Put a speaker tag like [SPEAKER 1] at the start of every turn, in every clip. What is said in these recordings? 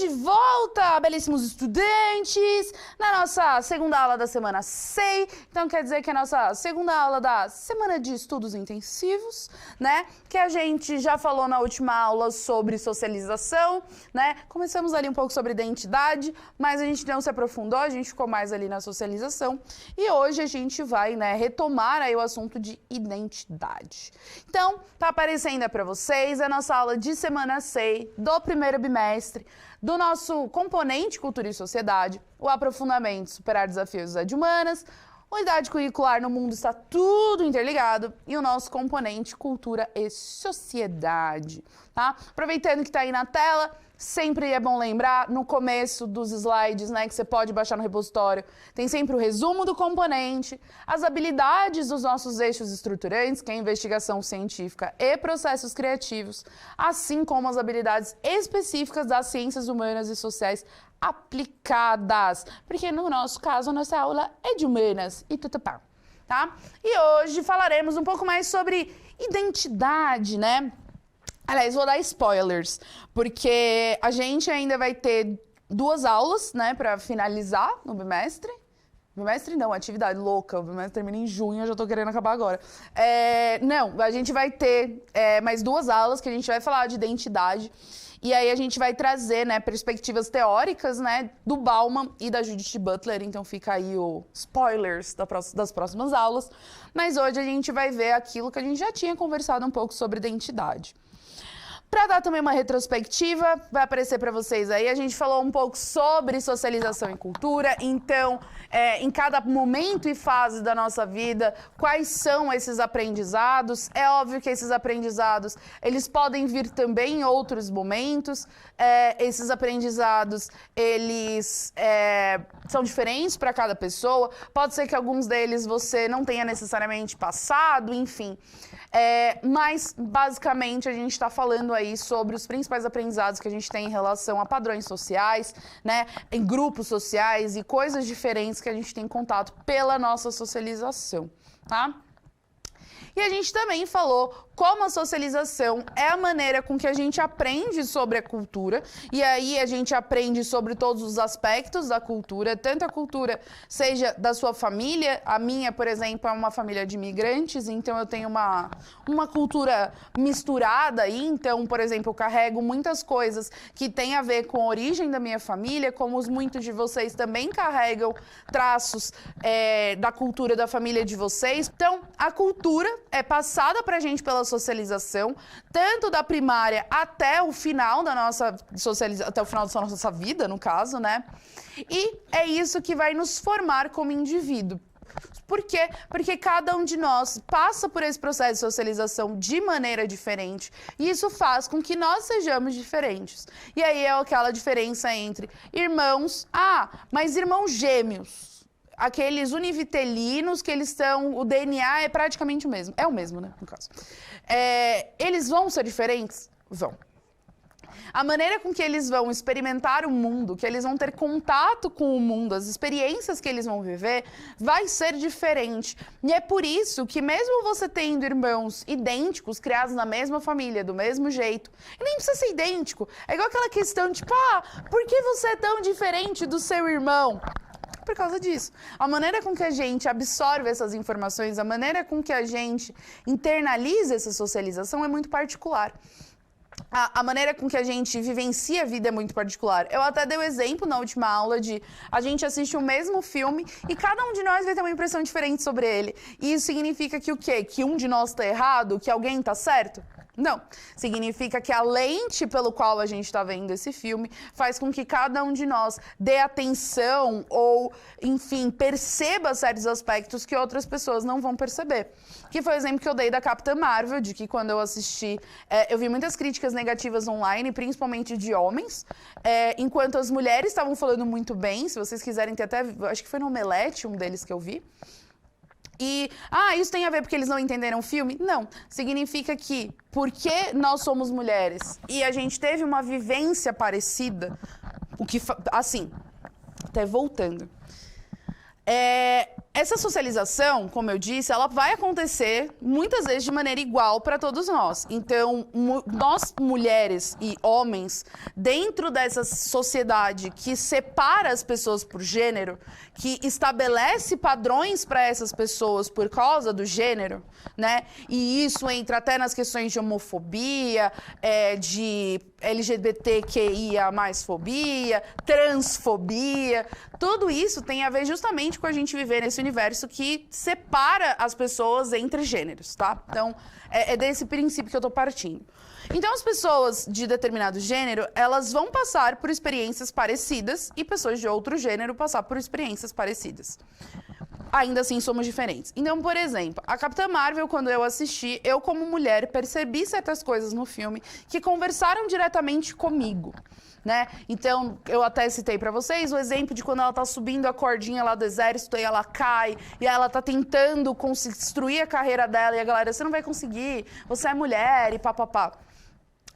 [SPEAKER 1] de volta, belíssimos estudantes, na nossa segunda aula da semana SEI. Então quer dizer que a nossa segunda aula da semana de estudos intensivos, né? Que a gente já falou na última aula sobre socialização, né? Começamos ali um pouco sobre identidade, mas a gente não se aprofundou, a gente ficou mais ali na socialização. E hoje a gente vai, né, retomar aí o assunto de identidade. Então, tá aparecendo para vocês a nossa aula de semana SEI do primeiro bimestre, do nosso componente Cultura e Sociedade, o aprofundamento Superar Desafios de Humanas, unidade curricular no mundo está tudo interligado e o nosso componente Cultura e Sociedade, tá? Aproveitando que está aí na tela, sempre é bom lembrar, no começo dos slides, né, que você pode baixar no repositório, tem sempre o resumo do componente, as habilidades dos nossos eixos estruturantes, que é investigação científica e processos criativos, assim como as habilidades específicas das ciências humanas e sociais aplicadas, porque no nosso caso, a nossa aula é de humanas e tutupá, tá? E hoje falaremos um pouco mais sobre identidade, né? Aliás, vou dar spoilers, porque a gente ainda vai ter 2 aulas, né, para finalizar no bimestre. Bimestre não, atividade louca, o bimestre termina em junho, eu já tô querendo acabar agora. Não, a gente vai ter mais 2 aulas que a gente vai falar de identidade. E aí a gente vai trazer, né, perspectivas teóricas, né, do Bauman e da Judith Butler. Então fica aí o spoilers das próximas aulas. Mas hoje a gente vai ver aquilo que a gente já tinha conversado um pouco sobre identidade. Para dar também uma retrospectiva, vai aparecer para vocês aí, a gente falou um pouco sobre socialização e cultura, então, em cada momento e fase da nossa vida, quais são esses aprendizados? É óbvio que esses aprendizados, eles podem vir também em outros momentos, esses aprendizados, eles são diferentes para cada pessoa, pode ser que alguns deles você não tenha necessariamente passado, enfim. Mas, basicamente, a gente está falando aí sobre os principais aprendizados que a gente tem em relação a padrões sociais, né, em grupos sociais e coisas diferentes que a gente tem contato pela nossa socialização, tá? E a gente também falou como a socialização é a maneira com que a gente aprende sobre a cultura, e aí a gente aprende sobre todos os aspectos da cultura, tanto a cultura seja da sua família, a minha, por exemplo, é uma família de imigrantes, então eu tenho uma cultura misturada aí, então, por exemplo, eu carrego muitas coisas que têm a ver com a origem da minha família, como muitos de vocês também carregam traços da cultura da família de vocês. Então, a cultura é passada pra gente pela socialização, tanto da primária até o final da nossa socialização, até o final da nossa vida, no caso, né? E é isso que vai nos formar como indivíduo. Por quê? Porque cada um de nós passa por esse processo de socialização de maneira diferente, e isso faz com que nós sejamos diferentes. E aí é aquela diferença entre irmãos, mas irmãos gêmeos. Aqueles univitelinos que eles estão, o DNA é praticamente o mesmo. É o mesmo, né, no caso. Eles vão ser diferentes? Vão. A maneira com que eles vão experimentar o mundo, que eles vão ter contato com o mundo, as experiências que eles vão viver, vai ser diferente. E é por isso que mesmo você tendo irmãos idênticos, criados na mesma família, do mesmo jeito, e nem precisa ser idêntico, é igual aquela questão, tipo, por que você é tão diferente do seu irmão? Por causa disso. A maneira com que a gente absorve essas informações, a maneira com que a gente internaliza essa socialização é muito particular. A maneira com que a gente vivencia a vida é muito particular. Eu até dei o exemplo na última aula de a gente assiste o mesmo filme e cada um de nós vai ter uma impressão diferente sobre ele. E isso significa que o quê? Que um de nós está errado? Que alguém está certo? Não. Significa que a lente pelo qual a gente está vendo esse filme faz com que cada um de nós dê atenção ou, enfim, perceba certos aspectos que outras pessoas não vão perceber. Que foi o exemplo que eu dei da Capitã Marvel, de que quando eu assisti, eu vi muitas críticas negativas online, principalmente de homens, enquanto as mulheres estavam falando muito bem. Se vocês quiserem ter até, acho que foi no Omelete, um deles que eu vi. E, isso tem a ver porque eles não entenderam o filme? Não. Significa que, porque nós somos mulheres e a gente teve uma vivência parecida, assim, até voltando, essa socialização, como eu disse, ela vai acontecer muitas vezes de maneira igual para todos nós. Então, nós mulheres e homens, dentro dessa sociedade que separa as pessoas por gênero, que estabelece padrões para essas pessoas por causa do gênero, né? E isso entra até nas questões de homofobia, de LGBTQIA+, fobia, transfobia. Tudo isso tem a ver justamente com a gente viver nesse universo que separa as pessoas entre gêneros, tá? Então, é desse princípio que eu tô partindo. Então, as pessoas de determinado gênero, elas vão passar por experiências parecidas e pessoas de outro gênero passar por experiências parecidas. Ainda assim, somos diferentes. Então, por exemplo, a Capitã Marvel, quando eu assisti, eu como mulher percebi certas coisas no filme que conversaram diretamente comigo, né? Então, eu até citei pra vocês o exemplo de quando ela tá subindo a cordinha lá do exército e ela cai, e ela tá tentando construir a carreira dela, e a galera, você não vai conseguir, você é mulher, e papapá.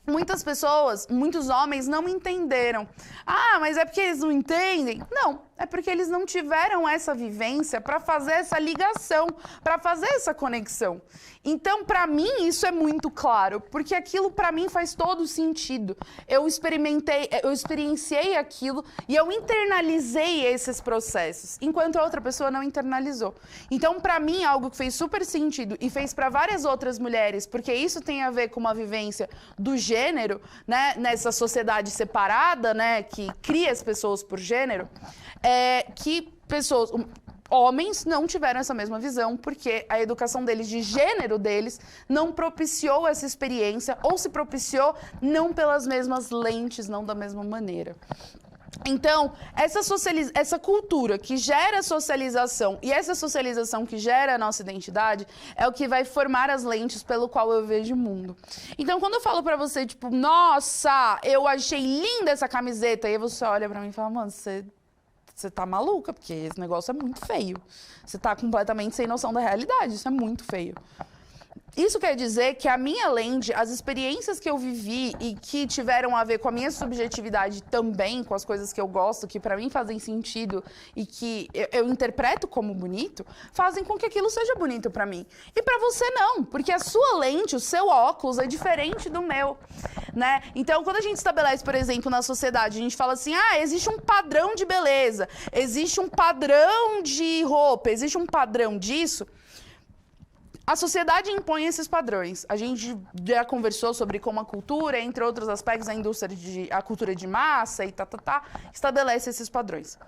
[SPEAKER 1] Muitas pessoas, muitos homens não entenderam. Ah, mas é porque eles não entendem? Não, é porque eles não tiveram essa vivência para fazer essa ligação, para fazer essa conexão. Então, para mim, isso é muito claro, porque aquilo para mim faz todo sentido. Eu experienciei aquilo e eu internalizei esses processos, enquanto a outra pessoa não internalizou. Então, para mim, algo que fez super sentido e fez para várias outras mulheres, porque isso tem a ver com uma vivência do gênero, né, nessa sociedade separada, né, que cria as pessoas por gênero, que homens não tiveram essa mesma visão, porque a educação deles, de gênero deles, não propiciou essa experiência, ou se propiciou, não pelas mesmas lentes, não da mesma maneira. Então, essa cultura que gera socialização e essa socialização que gera a nossa identidade é o que vai formar as lentes pelo qual eu vejo o mundo. Então, quando eu falo pra você, tipo, nossa, eu achei linda essa camiseta, e aí você olha pra mim e fala, mano, você tá maluca, porque esse negócio é muito feio. Você tá completamente sem noção da realidade, isso é muito feio. Isso quer dizer que a minha lente, as experiências que eu vivi e que tiveram a ver com a minha subjetividade também, com as coisas que eu gosto, que pra mim fazem sentido e que eu interpreto como bonito, fazem com que aquilo seja bonito pra mim. E pra você não, porque a sua lente, o seu óculos é diferente do meu, né? Então, quando a gente estabelece, por exemplo, na sociedade, a gente fala assim, existe um padrão de beleza, existe um padrão de roupa, existe um padrão disso. A sociedade impõe esses padrões. A gente já conversou sobre como a cultura, entre outros aspectos, a cultura de massa e estabelece esses padrões.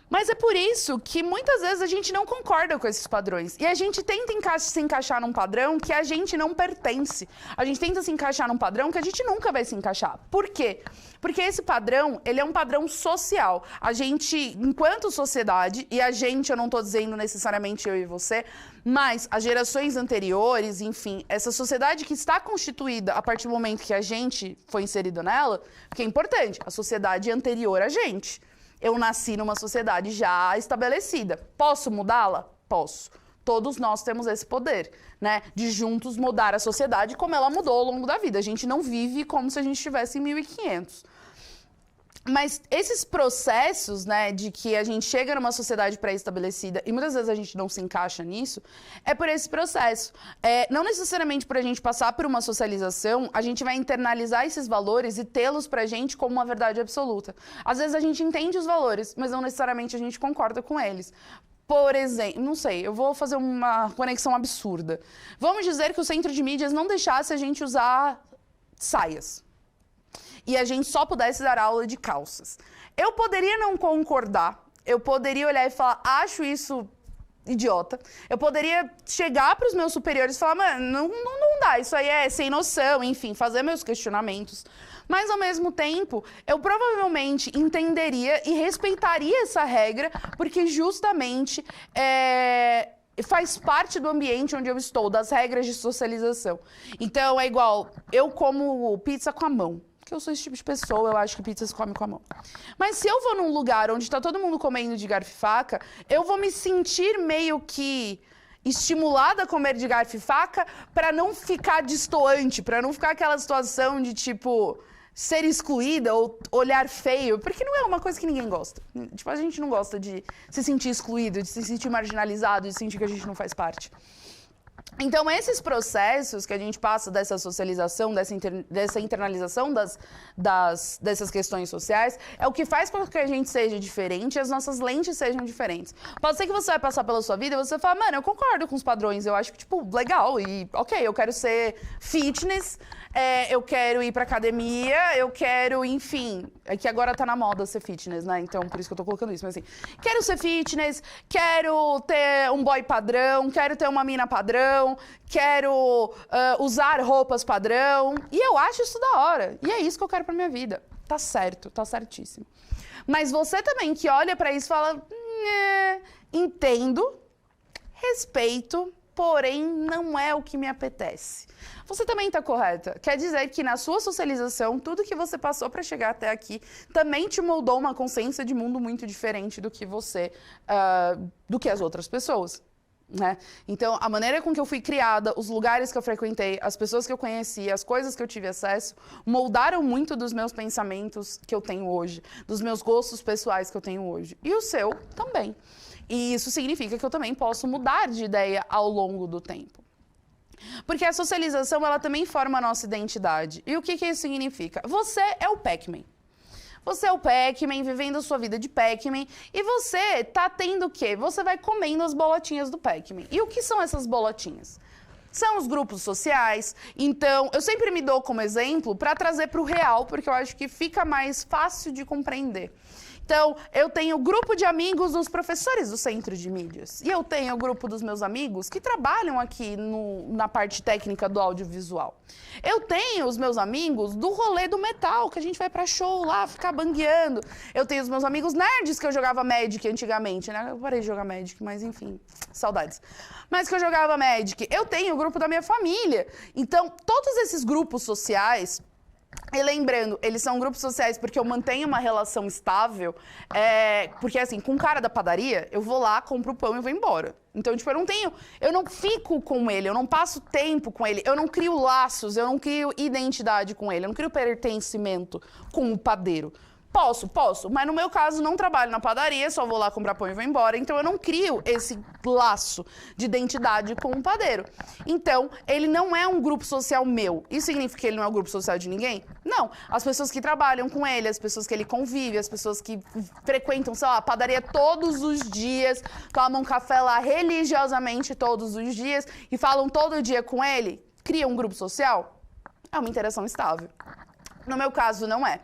[SPEAKER 1] Mas é por isso que muitas vezes a gente não concorda com esses padrões. E a gente tenta se encaixar num padrão que a gente não pertence. A gente tenta se encaixar num padrão que a gente nunca vai se encaixar. Por quê? Porque esse padrão, ele é um padrão social. A gente, enquanto sociedade, e a gente, eu não estou dizendo necessariamente eu e você, mas as gerações anteriores, enfim, essa sociedade que está constituída a partir do momento que a gente foi inserido nela, que é importante, a sociedade anterior a gente. Eu nasci numa sociedade já estabelecida. Posso mudá-la? Posso. Todos nós temos esse poder, né? De juntos mudar a sociedade como ela mudou ao longo da vida. A gente não vive como se a gente estivesse em 1500. Mas esses processos, né, de que a gente chega numa sociedade pré-estabelecida e muitas vezes a gente não se encaixa nisso, é por esse processo. Não necessariamente por a gente passar por uma socialização, a gente vai internalizar esses valores e tê-los pra gente como uma verdade absoluta. Às vezes a gente entende os valores, mas não necessariamente a gente concorda com eles. Por exemplo, não sei, eu vou fazer uma conexão absurda. Vamos dizer que o centro de mídias não deixasse a gente usar saias. E a gente só pudesse dar aula de calças. Eu poderia não concordar, eu poderia olhar e falar, acho isso idiota. Eu poderia chegar para os meus superiores e falar, mano, não dá, isso aí é sem noção, enfim, fazer meus questionamentos. Mas, ao mesmo tempo, eu provavelmente entenderia e respeitaria essa regra, porque justamente faz parte do ambiente onde eu estou, das regras de socialização. Então, é igual, eu como pizza com a mão. Que eu sou esse tipo de pessoa, eu acho que pizza se come com a mão. Mas se eu vou num lugar onde tá todo mundo comendo de garfo e faca, eu vou me sentir meio que estimulada a comer de garfo e faca para não ficar destoante, para não ficar aquela situação de tipo, ser excluída ou olhar feio, porque não é uma coisa que ninguém gosta. Tipo, a gente não gosta de se sentir excluído, de se sentir marginalizado, de sentir que a gente não faz parte. Então, esses processos que a gente passa dessa socialização, dessa internalização dessas questões sociais, é o que faz com que a gente seja diferente e as nossas lentes sejam diferentes. Pode ser que você vai passar pela sua vida e você fala, mano, eu concordo com os padrões, eu acho que, tipo, legal, e ok, eu quero ser fitness, eu quero ir pra academia, eu quero, enfim, é que agora tá na moda ser fitness, né? Então, por isso que eu tô colocando isso, mas assim, quero ser fitness, quero ter um boy padrão, quero ter uma mina padrão, quero usar roupas padrão, e eu acho isso da hora, e é isso que eu quero pra minha vida. Tá certo, tá certíssimo. Mas você também que olha pra isso e fala, entendo, respeito, porém não é o que me apetece. Você também está correta. Quer dizer que na sua socialização, tudo que você passou para chegar até aqui também te moldou uma consciência de mundo muito diferente do que do que as outras pessoas. Né? Então, a maneira com que eu fui criada, os lugares que eu frequentei, as pessoas que eu conheci, as coisas que eu tive acesso, moldaram muito dos meus pensamentos que eu tenho hoje, dos meus gostos pessoais que eu tenho hoje. E o seu também. E isso significa que eu também posso mudar de ideia ao longo do tempo. Porque a socialização, ela também forma a nossa identidade. E o que isso significa? Você é o Pac-Man. Você é o Pac-Man, vivendo a sua vida de Pac-Man, e você tá tendo o quê? Você vai comendo as bolotinhas do Pac-Man. E o que são essas bolotinhas? São os grupos sociais. Então, eu sempre me dou como exemplo para trazer para o real, porque eu acho que fica mais fácil de compreender. Então, eu tenho o grupo de amigos dos professores do Centro de Mídias. E eu tenho o grupo dos meus amigos que trabalham aqui na parte técnica do audiovisual. Eu tenho os meus amigos do rolê do metal, que a gente vai pra show lá, ficar bangueando. Eu tenho os meus amigos nerds, que eu jogava Magic antigamente, né? Eu parei de jogar Magic, mas enfim, saudades. Mas que eu jogava Magic. Eu tenho o grupo da minha família. Então, todos esses grupos sociais... E lembrando, eles são grupos sociais porque eu mantenho uma relação estável, porque assim, com o cara da padaria, eu vou lá, compro o pão e vou embora. Então, tipo, eu não fico com ele, eu não passo tempo com ele, eu não crio laços, eu não crio identidade com ele, eu não crio pertencimento com o padeiro. Posso, mas no meu caso não trabalho na padaria, só vou lá comprar pão e vou embora, então eu não crio esse laço de identidade com o padeiro. Então, ele não é um grupo social meu. Isso significa que ele não é um grupo social de ninguém? Não. As pessoas que trabalham com ele, as pessoas que ele convive, as pessoas que frequentam, sei lá, a padaria todos os dias, tomam café lá religiosamente todos os dias e falam todo dia com ele, criam um grupo social? É uma interação estável. No meu caso, não é.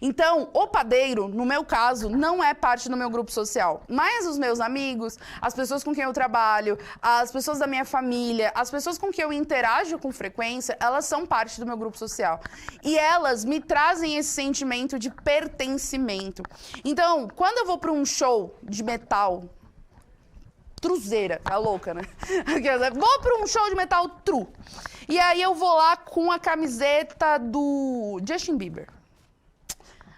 [SPEAKER 1] Então, o padeiro, no meu caso, não é parte do meu grupo social. Mas os meus amigos, as pessoas com quem eu trabalho, as pessoas da minha família, as pessoas com quem eu interajo com frequência, elas são parte do meu grupo social. E elas me trazem esse sentimento de pertencimento. Então, quando eu vou para um show de metal... truzeira, tá louca, né? Vou pra um show de metal true. E aí eu vou lá com a camiseta do Justin Bieber.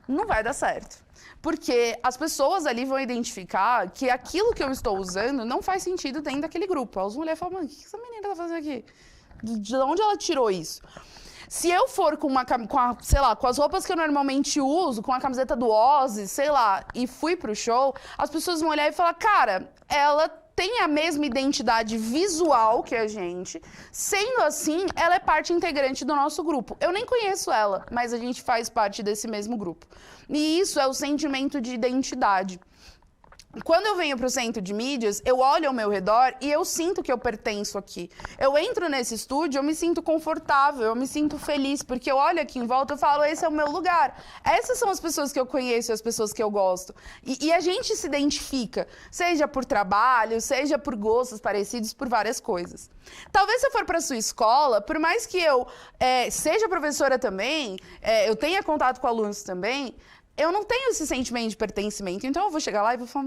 [SPEAKER 1] Não vai dar certo. Porque as pessoas ali vão identificar que aquilo que eu estou usando não faz sentido dentro daquele grupo. As mulheres falam, mano, o que essa menina tá fazendo aqui? De onde ela tirou isso? Se eu for com as roupas que eu normalmente uso, com a camiseta do Ozzy, sei lá, e fui pro show, as pessoas vão olhar e falar, cara, ela tem a mesma identidade visual que a gente, sendo assim, ela é parte integrante do nosso grupo. Eu nem conheço ela, mas a gente faz parte desse mesmo grupo. E isso é o sentimento de identidade. Quando eu venho para o Centro de Mídias, eu olho ao meu redor e eu sinto que eu pertenço aqui. Eu entro nesse estúdio, eu me sinto confortável, eu me sinto feliz, porque eu olho aqui em volta e falo, esse é o meu lugar. Essas são as pessoas que eu conheço, as pessoas que eu gosto. E a gente se identifica, seja por trabalho, seja por gostos parecidos, por várias coisas. Talvez se eu for para sua escola, por mais que eu seja professora também, eu tenha contato com alunos também, eu não tenho esse sentimento de pertencimento, então eu vou chegar lá e vou falar,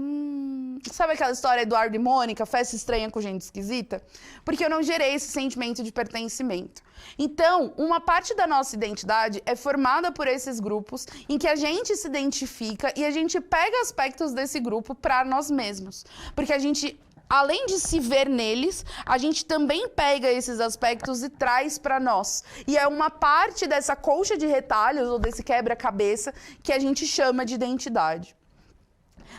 [SPEAKER 1] sabe aquela história Eduardo e Mônica, festa estranha com gente esquisita? Porque eu não gerei esse sentimento de pertencimento. Então, uma parte da nossa identidade é formada por esses grupos em que a gente se identifica e a gente pega aspectos desse grupo para nós mesmos. Porque a gente além de se ver neles, a gente também pega esses aspectos e traz para nós. E é uma parte dessa colcha de retalhos ou desse quebra-cabeça que a gente chama de identidade.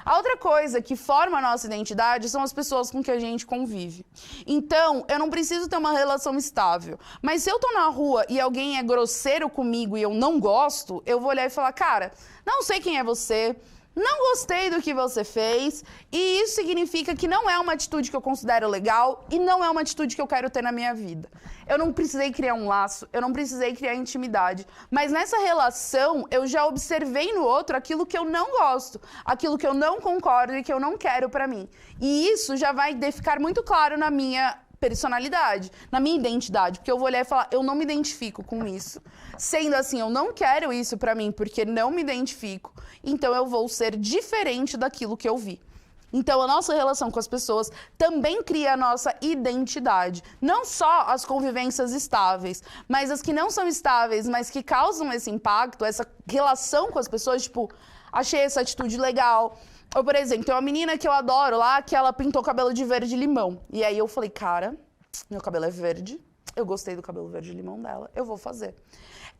[SPEAKER 1] A outra coisa que forma a nossa identidade são as pessoas com que a gente convive. Então, eu não preciso ter uma relação estável. Mas se eu tô na rua e alguém é grosseiro comigo e eu não gosto, eu vou olhar e falar, cara, não sei quem é você, não gostei do que você fez, e isso significa que não é uma atitude que eu considero legal e não é uma atitude que eu quero ter na minha vida. Eu não precisei criar um laço, eu não precisei criar intimidade, mas nessa relação eu já observei no outro aquilo que eu não gosto, aquilo que eu não concordo e que eu não quero pra mim. E isso já vai ficar muito claro na minha personalidade, na minha identidade, porque eu vou olhar e falar, eu não me identifico com isso. Sendo assim, eu não quero isso pra mim porque não me identifico, então eu vou ser diferente daquilo que eu vi. Então, a nossa relação com as pessoas também cria a nossa identidade. Não só as convivências estáveis, mas as que não são estáveis, mas que causam esse impacto, essa relação com as pessoas, tipo, achei essa atitude legal. Ou, por exemplo, tem uma menina que eu adoro lá, que ela pintou o cabelo de verde-limão. E aí eu falei, cara, meu cabelo é verde, eu gostei do cabelo verde-limão dela, eu vou fazer.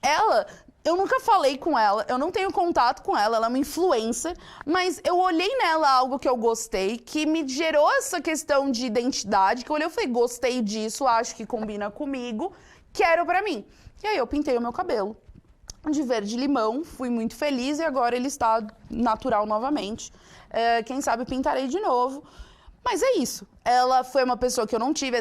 [SPEAKER 1] Ela, eu nunca falei com ela, eu não tenho contato com ela, ela é uma influencer, mas eu olhei nela algo que eu gostei, que me gerou essa questão de identidade, que eu olhei e falei, gostei disso, acho que combina comigo, quero pra mim. E aí eu pintei o meu cabelo de verde-limão, fui muito feliz e agora ele está natural novamente. Quem sabe pintarei de novo. Mas é isso. Ela foi uma pessoa que eu não tive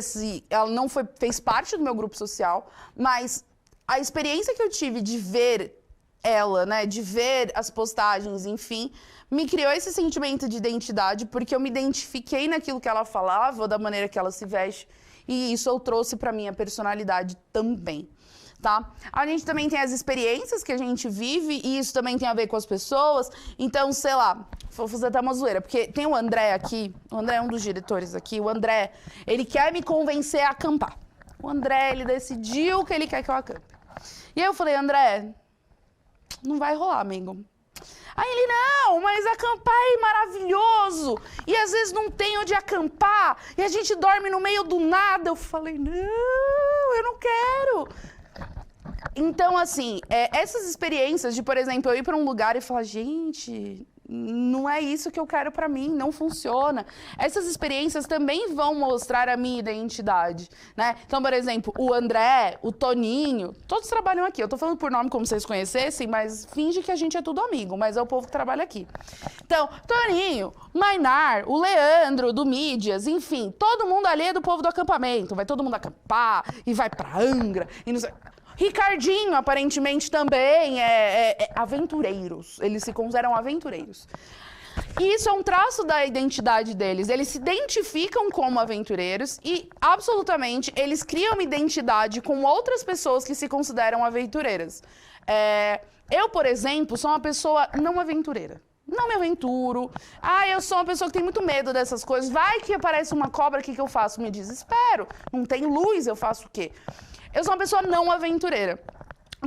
[SPEAKER 1] ela não fez parte do meu grupo social, mas a experiência que eu tive de ver ela, né, de ver as postagens, enfim, me criou esse sentimento de identidade, porque eu me identifiquei naquilo que ela falava, da maneira que ela se veste, e isso eu trouxe pra minha personalidade também. Tá? A gente também tem as experiências que a gente vive, e isso também tem a ver com as pessoas. Então, sei lá, vou fazer até uma zoeira, porque tem o André aqui, o André é um dos diretores aqui, o André, ele quer me convencer a acampar. O André, ele decidiu que ele quer que eu acampe. E aí eu falei, André, não vai rolar, amigo. Aí ele, não, mas acampar é maravilhoso. E às vezes não tem onde acampar, e a gente dorme no meio do nada. Eu falei, não, eu não quero. Então, assim, essas experiências de, por exemplo, eu ir para um lugar e falar, gente, não é isso que eu quero para mim, não funciona. Essas experiências também vão mostrar a minha identidade, né? Então, por exemplo, o André, o Toninho, todos trabalham aqui. Eu tô falando por nome como vocês conhecessem, mas finge que a gente é tudo amigo, mas é o povo que trabalha aqui. Então, Toninho, Mainar, o Leandro, do Mídias, enfim, todo mundo ali é do povo do acampamento. Vai todo mundo acampar e vai pra Angra e não sei... Ricardinho, aparentemente, também é aventureiros. Eles se consideram aventureiros. E isso é um traço da identidade deles. Eles se identificam como aventureiros e, absolutamente, eles criam uma identidade com outras pessoas que se consideram aventureiras. Eu, por exemplo, sou uma pessoa não aventureira. Não me aventuro. Eu sou uma pessoa que tem muito medo dessas coisas. Vai que aparece uma cobra, o que eu faço? Me desespero. Não tem luz, eu faço o quê? Eu sou uma pessoa não aventureira.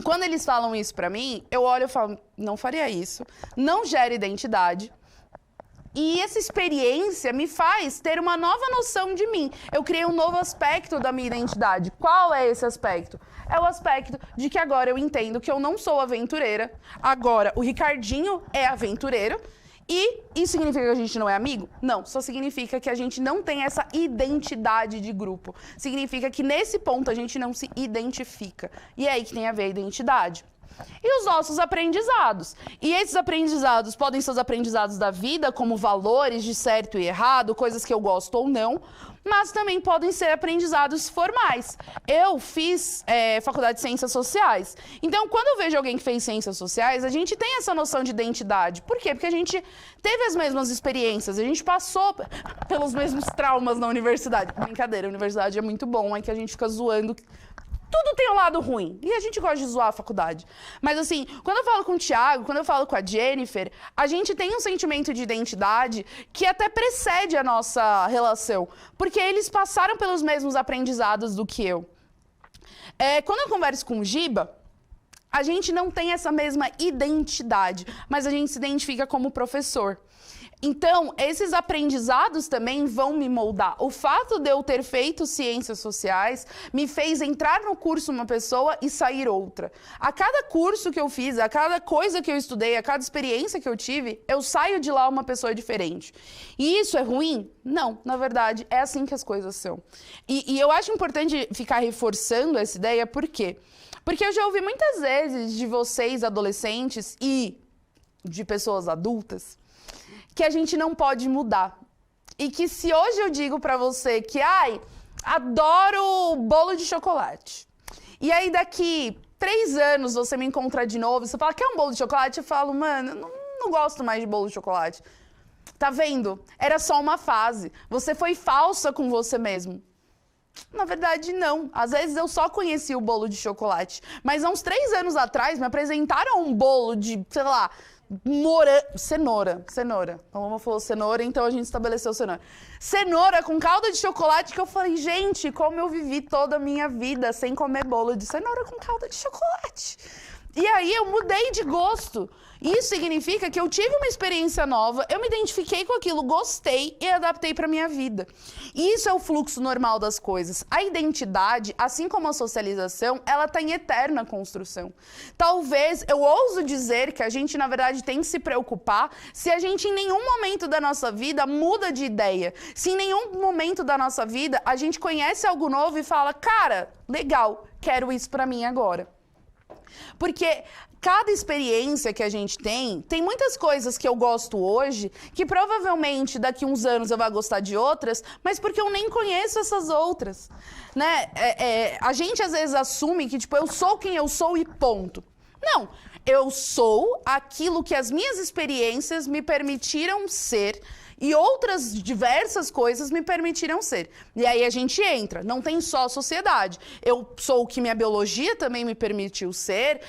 [SPEAKER 1] Quando eles falam isso pra mim, eu olho e falo, não faria isso, não gera identidade. E essa experiência me faz ter uma nova noção de mim. Eu criei um novo aspecto da minha identidade. Qual é esse aspecto? É o aspecto de que agora eu entendo que eu não sou aventureira. Agora, o Ricardinho é aventureiro. E isso significa que a gente não é amigo? Não, só significa que a gente não tem essa identidade de grupo. Significa que nesse ponto a gente não se identifica. E é aí que tem a ver a identidade. E os nossos aprendizados. E esses aprendizados podem ser os aprendizados da vida, como valores de certo e errado, coisas que eu gosto ou não, mas também podem ser aprendizados formais. Eu fiz faculdade de Ciências Sociais. Então, quando eu vejo alguém que fez Ciências Sociais, a gente tem essa noção de identidade. Por quê? Porque a gente teve as mesmas experiências, a gente passou pelos mesmos traumas na universidade. Brincadeira, a universidade é muito bom, é que a gente fica zoando... Tudo tem um lado ruim. E a gente gosta de zoar a faculdade. Mas assim, quando eu falo com o Thiago, quando eu falo com a Jennifer, a gente tem um sentimento de identidade que até precede a nossa relação. Porque eles passaram pelos mesmos aprendizados do que eu. Quando eu converso com o Giba, A gente não tem essa mesma identidade, mas a gente se identifica como professor. Então, esses aprendizados também vão me moldar. O fato de eu ter feito ciências sociais me fez entrar no curso uma pessoa e sair outra. A cada curso que eu fiz, a cada coisa que eu estudei, a cada experiência que eu tive, eu saio de lá uma pessoa diferente. E isso é ruim? Não, na verdade, é assim que as coisas são. E eu acho importante ficar reforçando essa ideia, por quê? Porque eu já ouvi muitas vezes de vocês, adolescentes, e de pessoas adultas, que a gente não pode mudar. E que se hoje eu digo pra você que, adoro bolo de chocolate. E aí daqui 3 anos você me encontra de novo, você fala, quer um bolo de chocolate? Eu falo, mano, não gosto mais de bolo de chocolate. Tá vendo? Era só uma fase. Você foi falsa com você mesmo. Na verdade, não. Às vezes eu só conheci o bolo de chocolate. Mas há uns 3 anos atrás me apresentaram um bolo de, sei lá, cenoura. A mamãe falou cenoura, então a gente estabeleceu cenoura. Cenoura com calda de chocolate, que eu falei, gente, como eu vivi toda a minha vida sem comer bolo de cenoura com calda de chocolate. E aí eu mudei de gosto. Isso significa que eu tive uma experiência nova, eu me identifiquei com aquilo, gostei e adaptei para minha vida. E isso é o fluxo normal das coisas. A identidade, assim como a socialização, ela está em eterna construção. Talvez, eu ouso dizer que a gente, na verdade, tem que se preocupar se a gente em nenhum momento da nossa vida muda de ideia. Se em nenhum momento da nossa vida a gente conhece algo novo e fala, cara, legal, quero isso para mim agora. Porque cada experiência que a gente tem muitas coisas que eu gosto hoje, que provavelmente daqui uns anos eu vou gostar de outras, mas porque eu nem conheço essas outras, né? A gente às vezes assume que, tipo, eu sou quem eu sou e ponto. Não, eu sou aquilo que as minhas experiências me permitiram ser, e outras diversas coisas me permitiram ser. E aí a gente entra, não tem só a sociedade. Eu sou o que minha biologia também me permitiu ser.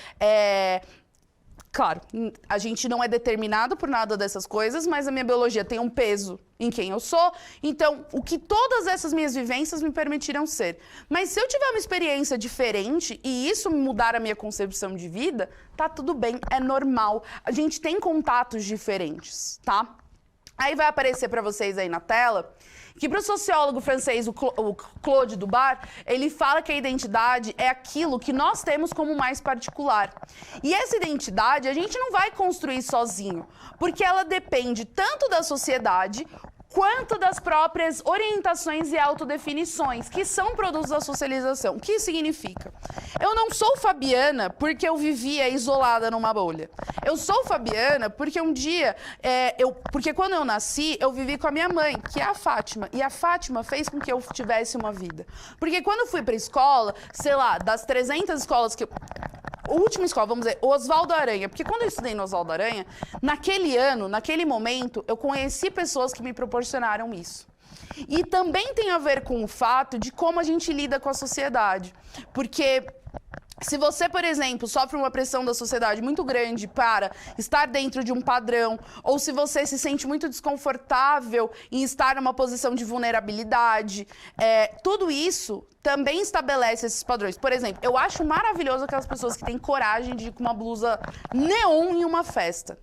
[SPEAKER 1] Claro, a gente não é determinado por nada dessas coisas, mas a minha biologia tem um peso em quem eu sou. Então, o que todas essas minhas vivências me permitiram ser. Mas se eu tiver uma experiência diferente e isso mudar a minha concepção de vida, tá tudo bem, é normal. A gente tem contatos diferentes, tá? Aí vai aparecer para vocês aí na tela que para o sociólogo francês, o Claude Dubar, ele fala que a identidade é aquilo que nós temos como mais particular. E essa identidade a gente não vai construir sozinho, porque ela depende tanto da sociedade quanto das próprias orientações e autodefinições, que são produtos da socialização. O que isso significa? Eu não sou Fabiana porque eu vivia isolada numa bolha. Eu sou Fabiana porque um dia, porque quando eu nasci, eu vivi com a minha mãe, que é a Fátima. E a Fátima fez com que eu tivesse uma vida. Porque quando eu fui pra escola, sei lá, das 300 escolas que eu... A última escola, vamos dizer, Oswaldo Aranha. Porque quando eu estudei no Oswaldo Aranha, naquele ano, naquele momento, eu conheci pessoas que me proporcionaram isso. E também tem a ver com o fato de como a gente lida com a sociedade. Porque se você, por exemplo, sofre uma pressão da sociedade muito grande para estar dentro de um padrão, ou se você se sente muito desconfortável em estar numa posição de vulnerabilidade, tudo isso também estabelece esses padrões. Por exemplo, eu acho maravilhoso aquelas pessoas que têm coragem de ir com uma blusa neon em uma festa.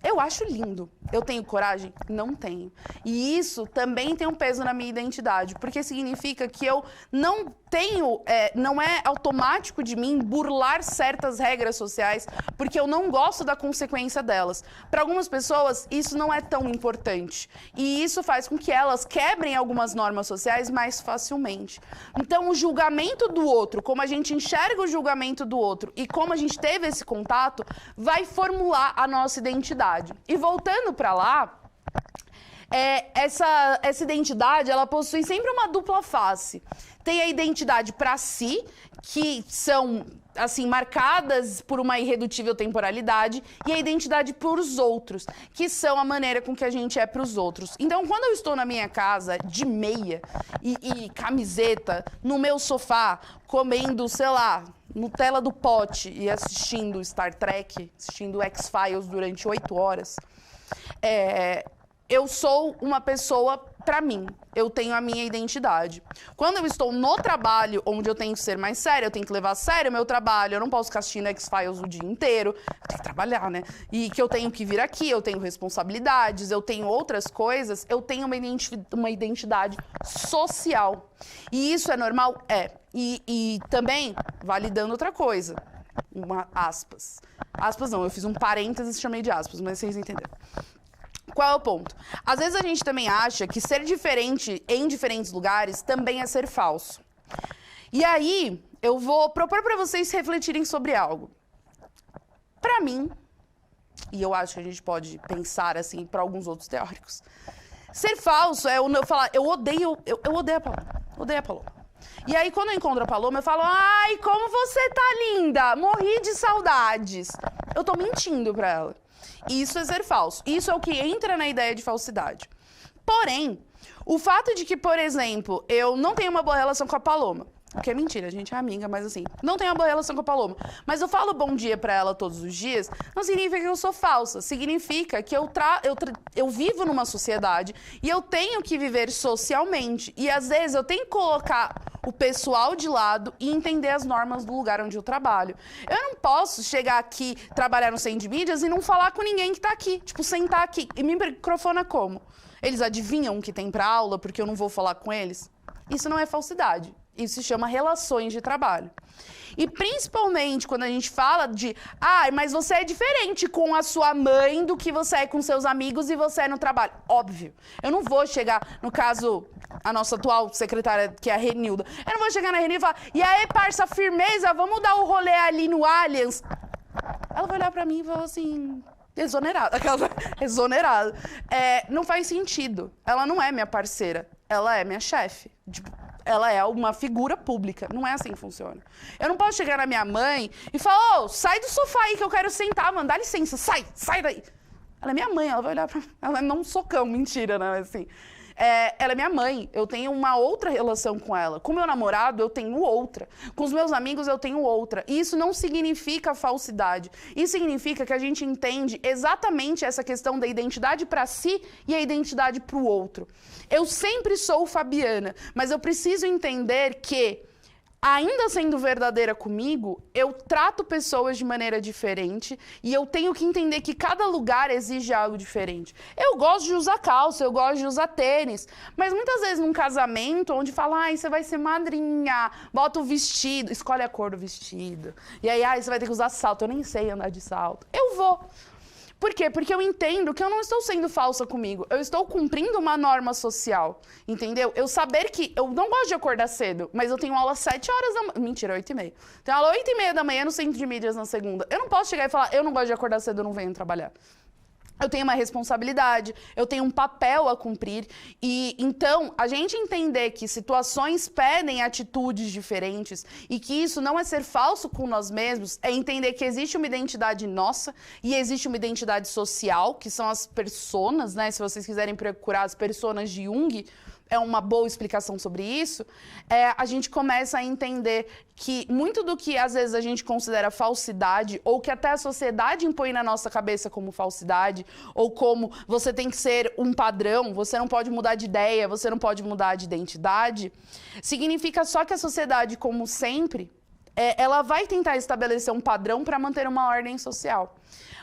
[SPEAKER 1] Eu acho lindo. Eu tenho coragem? Não tenho. E isso também tem um peso na minha identidade, porque significa que eu não tenho, não é automático de mim burlar certas regras sociais, porque eu não gosto da consequência delas. Para algumas pessoas, isso não é tão importante. E isso faz com que elas quebrem algumas normas sociais mais facilmente. Então, o julgamento do outro, como a gente enxerga o julgamento do outro e como a gente teve esse contato, vai formular a nossa identidade. E voltando para lá, essa identidade, ela possui sempre uma dupla face. Tem a identidade para si, que são, assim, marcadas por uma irredutível temporalidade, e a identidade para os outros, que são a maneira com que a gente é para os outros. Então, quando eu estou na minha casa, de meia e camiseta, no meu sofá, comendo, sei lá, Nutella do pote e assistindo Star Trek, assistindo X-Files durante 8 horas, eu sou uma pessoa pra mim, eu tenho a minha identidade. Quando eu estou no trabalho, onde eu tenho que ser mais séria, eu tenho que levar a sério o meu trabalho, eu não posso ficar assistindo X-Files o dia inteiro, eu tenho que trabalhar, né? E que eu tenho que vir aqui, eu tenho responsabilidades, eu tenho outras coisas, eu tenho uma identidade social. E isso é normal? É. E também, validando outra coisa, aspas. Aspas não, eu fiz um parênteses e chamei de aspas, mas vocês entenderam. Qual é o ponto? Às vezes a gente também acha que ser diferente em diferentes lugares também é ser falso. E aí, eu vou propor para vocês refletirem sobre algo. Para mim, e eu acho que a gente pode pensar assim para alguns outros teóricos, ser falso é eu falar, eu odeio a Paloma, odeio a Paloma. E aí, quando eu encontro a Paloma, eu falo, ai, como você tá linda, morri de saudades. Eu tô mentindo pra ela. Isso é ser falso. Isso é o que entra na ideia de falsidade. Porém, o fato de que, por exemplo, eu não tenho uma boa relação com a Paloma, o que é mentira, a gente é amiga, mas assim, não tenho uma boa relação com a Paloma, mas eu falo bom dia pra ela todos os dias, não significa que eu sou falsa, significa que eu vivo numa sociedade e eu tenho que viver socialmente. E às vezes eu tenho que colocar o pessoal de lado e entender as normas do lugar onde eu trabalho. Eu não posso chegar aqui, trabalhar no centro de mídias e não falar com ninguém que tá aqui. Tipo, sentar aqui e me microfona como? Eles adivinham o que tem pra aula porque eu não vou falar com eles? Isso não é falsidade. Isso se chama relações de trabalho. E principalmente quando a gente fala de mas você é diferente com a sua mãe do que você é com seus amigos e você é no trabalho. Óbvio. Eu não vou chegar, no caso, a nossa atual secretária, que é a Renilda, eu não vou chegar na Renilda e falar, e aí, parça, firmeza, vamos dar um rolê ali no Allianz? Ela vai olhar pra mim e falar assim, exonerada. Exonerada. Não faz sentido. Ela não é minha parceira. Ela é minha chefe. Ela é uma figura pública. Não é assim que funciona. Eu não posso chegar na minha mãe e falar, sai do sofá aí que eu quero sentar, mano. Dá licença, sai daí. Ela é minha mãe, ela vai olhar pra mim. Ela não é um socão, mentira, né? Assim, ela é minha mãe, eu tenho uma outra relação com ela. Com meu namorado, eu tenho outra. Com os meus amigos, eu tenho outra. E isso não significa falsidade. Isso significa que a gente entende exatamente essa questão da identidade para si e a identidade para o outro. Eu sempre sou Fabiana, mas eu preciso entender que, ainda sendo verdadeira comigo, eu trato pessoas de maneira diferente e eu tenho que entender que cada lugar exige algo diferente. Eu gosto de usar calça, eu gosto de usar tênis, mas muitas vezes num casamento onde fala, você vai ser madrinha, bota o vestido, escolhe a cor do vestido, e aí, você vai ter que usar salto, eu nem sei andar de salto. Eu vou. Por quê? Porque eu entendo que eu não estou sendo falsa comigo. Eu estou cumprindo uma norma social, entendeu? Eu saber que eu não gosto de acordar cedo, mas eu tenho aula às 7 horas da manhã. Mentira, 8h30. Tenho aula às 8h30 da manhã no centro de mídias na segunda. Eu não posso chegar e falar, eu não gosto de acordar cedo, eu não venho trabalhar. Eu tenho uma responsabilidade, eu tenho um papel a cumprir. E então, a gente entender que situações pedem atitudes diferentes e que isso não é ser falso com nós mesmos, é entender que existe uma identidade nossa e existe uma identidade social, que são as personas, né? Se vocês quiserem procurar as personas de Jung, é uma boa explicação sobre isso, a gente começa a entender que muito do que às vezes a gente considera falsidade, ou que até a sociedade impõe na nossa cabeça como falsidade, ou como você tem que ser um padrão, você não pode mudar de ideia, você não pode mudar de identidade, significa só que a sociedade, como sempre, ela vai tentar estabelecer um padrão para manter uma ordem social.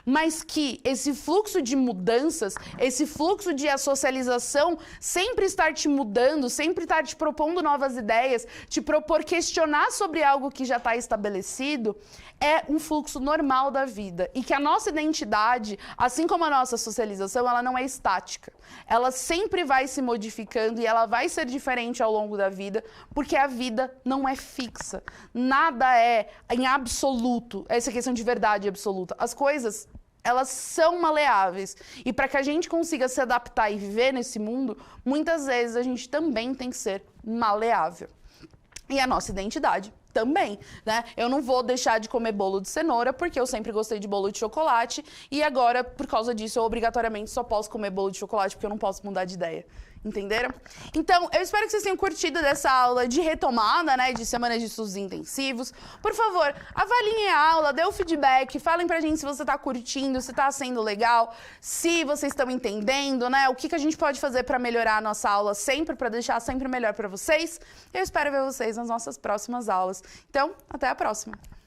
[SPEAKER 1] Mas que esse fluxo de mudanças, esse fluxo de socialização, sempre estar te mudando, sempre estar te propondo novas ideias, te propor questionar sobre algo que já está estabelecido, é um fluxo normal da vida. E que a nossa identidade, assim como a nossa socialização, ela não é estática. Ela sempre vai se modificando e ela vai ser diferente ao longo da vida, porque a vida não é fixa. Nada é em absoluto, essa questão de verdade absoluta. As coisas, elas são maleáveis. E para que a gente consiga se adaptar e viver nesse mundo, muitas vezes a gente também tem que ser maleável. E a nossa identidade também, né? Eu não vou deixar de comer bolo de cenoura, porque eu sempre gostei de bolo de chocolate, e agora, por causa disso, eu obrigatoriamente só posso comer bolo de chocolate, porque eu não posso mudar de ideia. Entenderam? Então, eu espero que vocês tenham curtido dessa aula de retomada, né, de semana de estudos intensivos. Por favor, avaliem a aula, dê o feedback, falem pra gente se você tá curtindo, se tá sendo legal, se vocês estão entendendo, né, o que a gente pode fazer pra melhorar a nossa aula sempre, pra deixar sempre melhor pra vocês. Eu espero ver vocês nas nossas próximas aulas. Então, até a próxima!